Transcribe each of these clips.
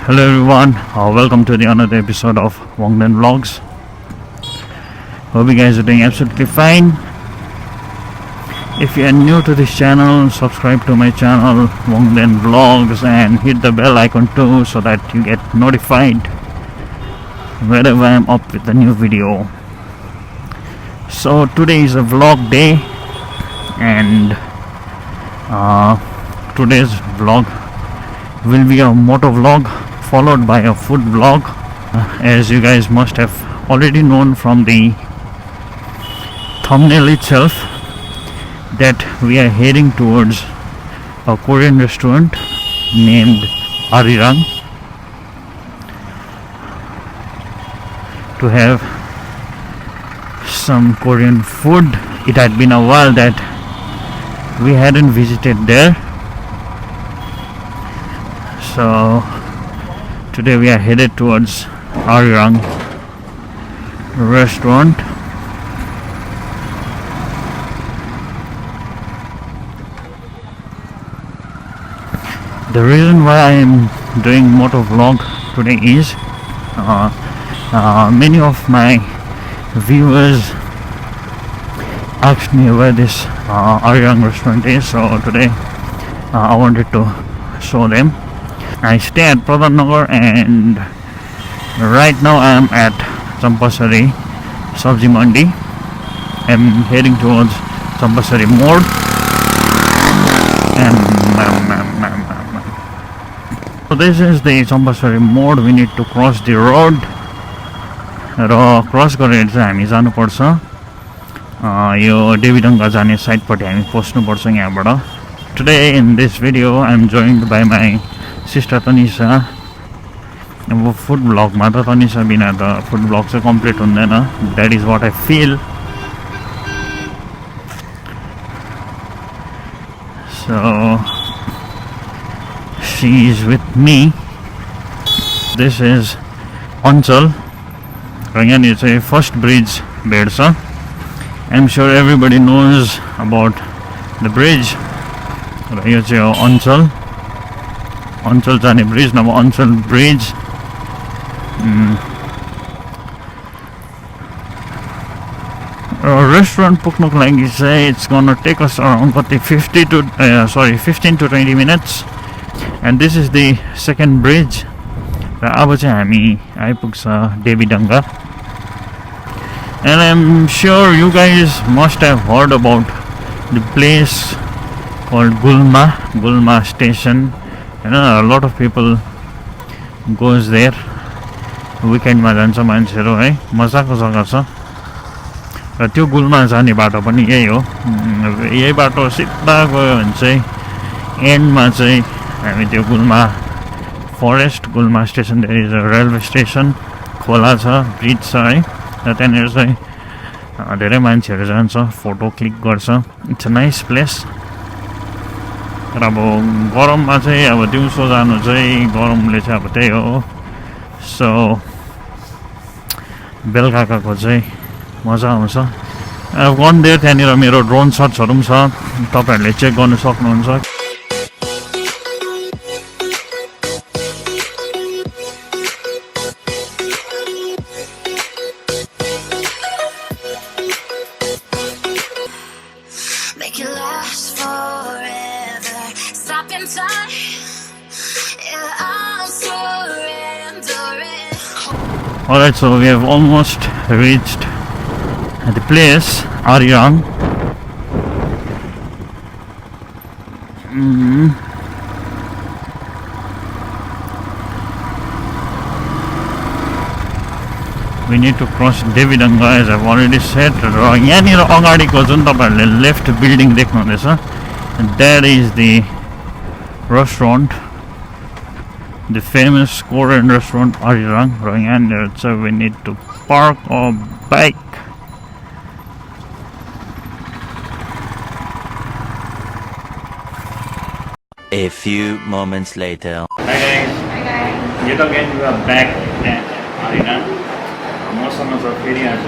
Hello everyone, welcome to the another episode of Wongden Vlogs. Hope you guys are doing absolutely fine. If you are new to this channel, subscribe to my channel Wongden Vlogs and hit the bell icon too so that you get notified whenever I am up with a new video. So today is a vlog day and today's vlog will be a moto vlog followed by a food vlog. As you guys must have already known from the thumbnail itself that we are heading towards a Korean restaurant named Arirang to have some Korean food. It had been a while that we hadn't visited there, so today we are headed towards Arirang restaurant. The reason why I am doing moto vlog today is many of my viewers asked me where this Arirang restaurant is, so today I wanted to show them. I stay at Pradhan Nagar and right now I am at Champasari Sabji Mandi. I am heading towards Champasari Mode and so this is the Champasari Mode. We need to cross the road र cross गरेर चाहिँ हामी जानुपर्छ यो देवीडङ्गा जाने साइडपट्टि हामी पस्नुपर्छ यहाँबाट. Today in this video I am joined by my sister Tanisha. अब फुड ब्लगमा त तनिषा बिना त फुड ब्लग चाहिँ कम्प्लिट हुँदैन. That is what I feel. So she is with me. This is Anchal. र यहाँनिर चाहिँ फर्स्ट ब्रिज भेट्छ. I'm sure everybody knows about the bridge. र यो चाहिँ हो अञ्चल जाने ब्रिज नभए अञ्चल ब्रिज. रेस्टुरेन्ट पुग्नुको लागि चाहिँ it's gonna take us around कति 15 to 20 minutes. And this is the second bridge. र अब चाहिँ हामी आइपुग्छ Devidanga. And I'm sure you guys must have heard about the place called Gulma station. You know, a lot of people goes there. Weekend मा जान्छ मान्छेहरू है, मजाको जग्गा छ. र त्यो गुल्मा जाने बाटो पनि यही हो. यही बाटो सिधा गयो भने चाहिँ एन्डमा चाहिँ हामी त्यो Gulma forest Gulma station, there is a railway station, खोला छ, ब्रिज छ है. र त्यहाँनिर चाहिँ धेरै मान्छेहरू जान्छ, फोटो क्लिक गर्छ. It's a nice place. तर अब गरममा चाहिँ अब दिउँसो जानु चाहिँ गरमले चाहिँ अब त्यही हो. सो बेलुकाको चाहिँ मजा आउँछ. अब गन देयर त्यहाँनिर मेरो ड्रोन सर्ट्सहरू पनि छ, तपाईँहरूले चेक गर्नु सक्नुहुन्छ. Alright, so we have almost reached the place, Arirang. We need to cross Devidanga, as I've already said. यहाँनिर अगाडिको जुन तपाईहरुले लेफ्ट बिल्डिङ देख्नुहुँदैछ, that is the restaurant, the famous Korean restaurant Arirang. र यहाँनिर चाहिँ we need to park our bike. A few moments later. Hi guys. Hi guys. Yet again we are back at Arirang. मसँग छ फेरि आज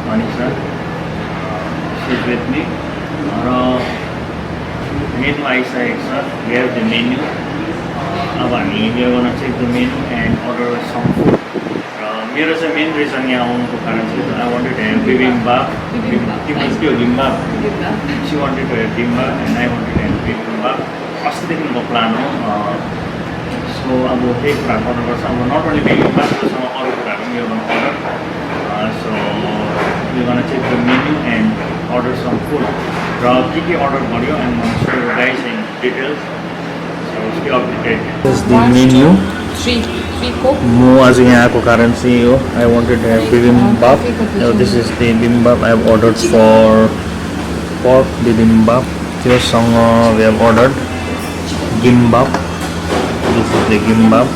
Tanisha. She's with me. र menu आइसकेको छ. We have the menu. अब हामी यो गर्न check the menu and order some food. मेरो चाहिँ मेन रिजन यहाँ आउनुको कारण चाहिँ I wanted to have bibimbap. Bibimbap. She wanted to have bibimbap and I wanted to have bibimbap. अस्तिदेखिको प्लान हो. सो अब त्यही कुरा गर्नुपर्छ. अब नट ओन्ली बिबिम्बाप त्योसँग अरू कुराहरू पनि यो गर्नु order. So we're gonna check the menu and order some food. र के order गर्यो and I'm gonna show you guys in details. So stay updated. This is the menu. म आज यहाँ आएको कारण चाहिँ हो I wanted to have bibimbap. Now this is the bibimbap I have ordered for pork bibimbap. त्योसँग we have ordered gimbap. This is the gimbap.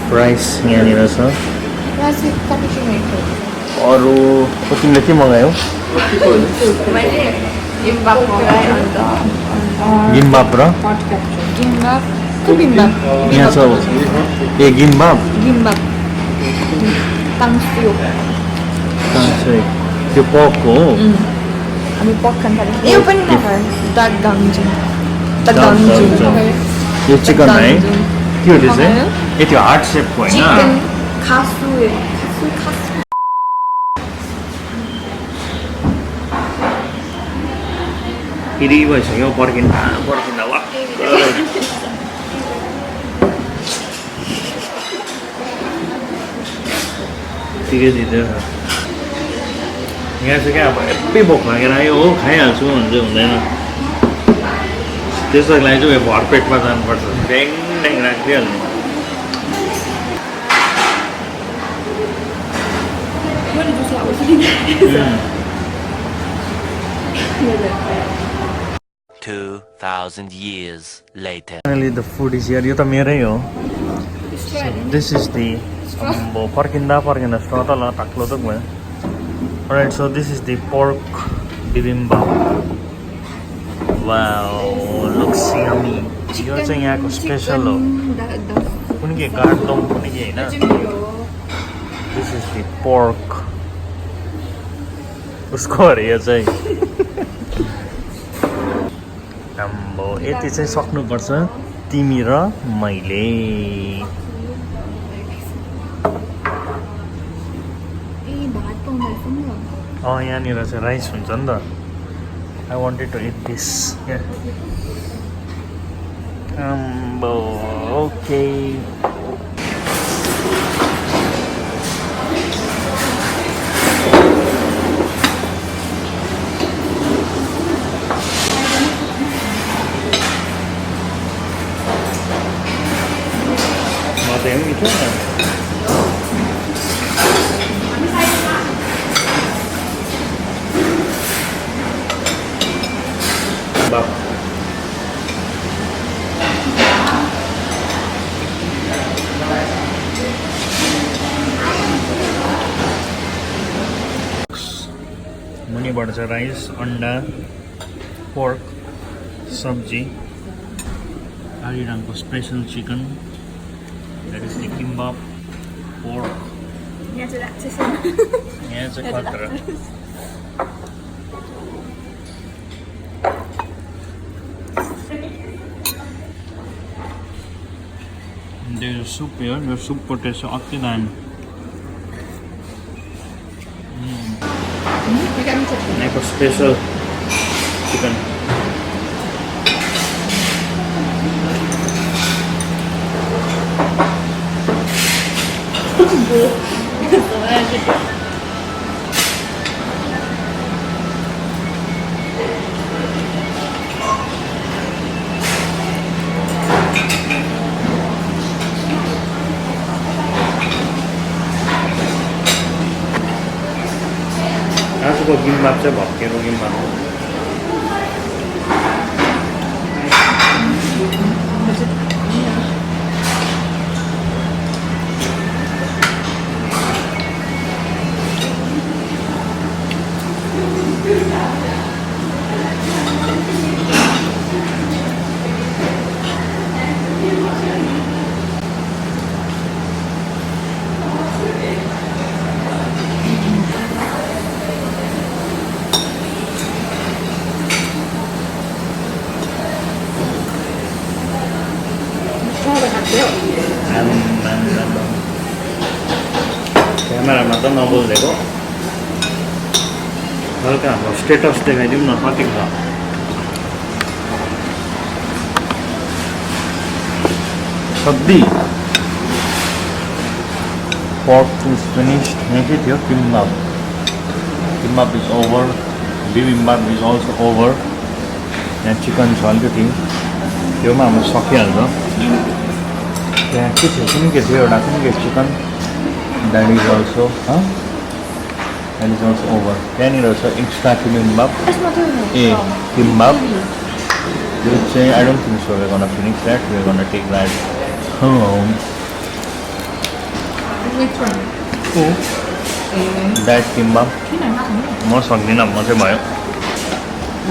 Price यहाँनिर छ. अरू तिमीले के मगायौ? गिम्बाप र यहाँ छ ए गिम्बाप त्यो पर्क हो यो चिकन है के हो त्यो चाहिँ ए त्यो हार्ट सेपको होइन फेरि भइसक्यो पर्खिँदा ठिकै दिँदै यहाँ चाहिँ क्या अब यति भोक लागेर आयो हो खाइहाल्छु भने चाहिँ हुँदैन त्यसको लागि चाहिँ भरपेटमा जानुपर्छ ड्याङ ड्याङ राखिदिइहाल्नु 2,000 years later. Finally the food is here. यो त मेरै हो. This is the पर्किँदा straw त ल टाक्लो त भयो. Alright, so this is the pork bibimbap. Wow, looks yummy. यो चाहिँ यहाँको स्पेशल हो. कुनै के गार्डम कुनै के हैन. This is the pork. उसको अरे यो चाहिँ आम्बो यति चाहिँ सक्नुपर्छ तिमी र मैले यहाँनिर चाहिँ राइस हुन्छ नि त I wanted to eat this आम्बो okay Tem itu kan? Bap. मुनिबाट चाहिँ राइस अन्डा पोर्क सब्जी आरिराङको special chicken That is the gimbap pork. Yeah, it's a khatra. There's a soup here. The soup tastes actually nice. Like a special chicken. आजको गिम्बाप चाहिँ भक्केको गिम्बाप हो क्यामेरामा त नबोलिदिएको हल्का हाम्रो स्टेटस देखाइदिउँ न कति छ सब्जी pork is finished यही थियो bibimbap is over bibimbap is also over यहाँ चिकन छ अलिकति त्योमा हाम्रो सकिहाल्छ त्यहाँ के थियो कुन के थियो एउटा कुन के chicken that is also over त्यहाँनिर छ extra bibimbap bibimbap यो चाहिँ I don't think so we're gonna finish that we're gonna take that home. Which one? That bibimbap म सक्दिनँ म चाहिँ भयो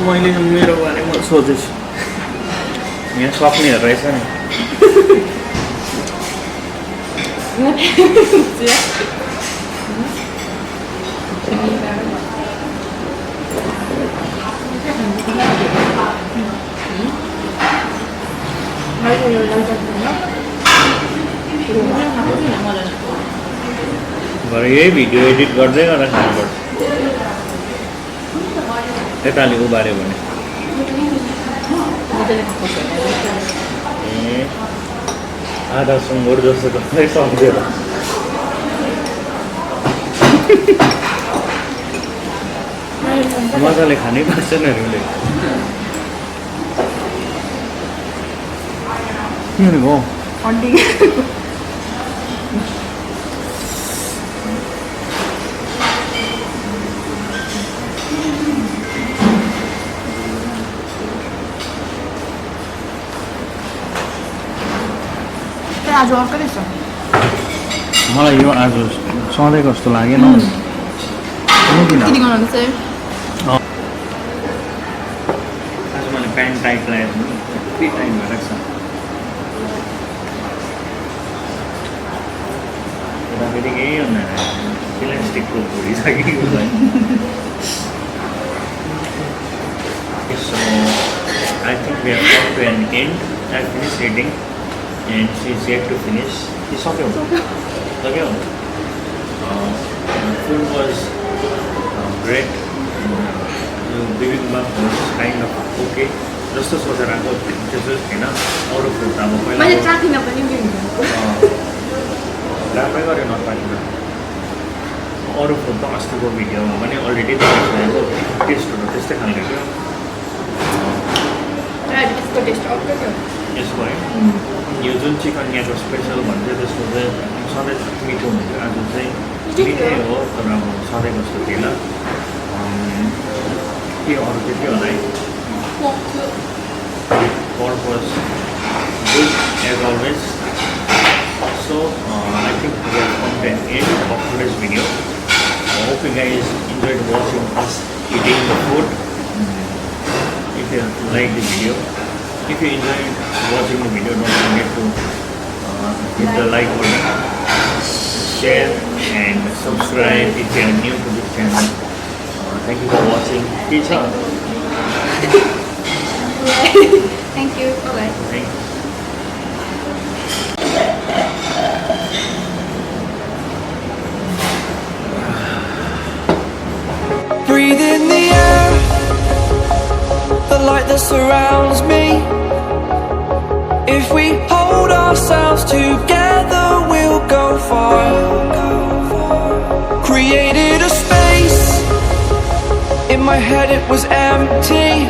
मैले मेरो बारेमा सोचेछु यहाँ सक्नेहरू रहेछ नि भरे यही भिडियो एडिट गर्दै गरेर खानुपर्छ यताले उबाऱ्यो भने ए आधा सुँगुर जस्तो गर्दै सक्दैन मजाले खानै पर्छ नि हामीले के हो आज अर्कै रहेछ मलाई यो आज सधैँको जस्तो लागेन किन आज मैले प्यान्ट टाइट लगाएको कति टाइम भइरहेको छ यता फेरि केही हुँदैन इलास्टिकको भुडिसकेको छ So I think we have come to an end. I finished reading and she is yet to finish. It's okay. Food was great. The bibimbap was kind of okay. जस्तो सोचेर आएको त्यस्तो छैन अरू फुड त अब पहिला राम्रै गऱ्यो नपाकिन अरू फुड त अस्तिको भिडियोमा पनि अलरेडी देखाइसकेको टेस्टहरू त्यस्तै खालको थियो यसको है यो जुन चिकन यहाँको स्पेसल भन्छ त्यसको चाहिँ सधैँ मिठो हुन्छ आज चाहिँ मिठै हो तर अब सधैँ जस्तो थिएन के अरू चाहिँ के होला है pork was good as always. So I think we have come to an end of today's video. I hope you guys enjoyed watching us eating the food. If you like the video, if you enjoyed watching the video, don't forget to hit the like button, share and subscribe if you are new to this channel. Thank you for watching. Peace out. Thank you. Bye-bye. Thank you. Breathe in the air, the light that surrounds me. If we hold ourselves together, we'll go far. Created a space, in my head it was empty.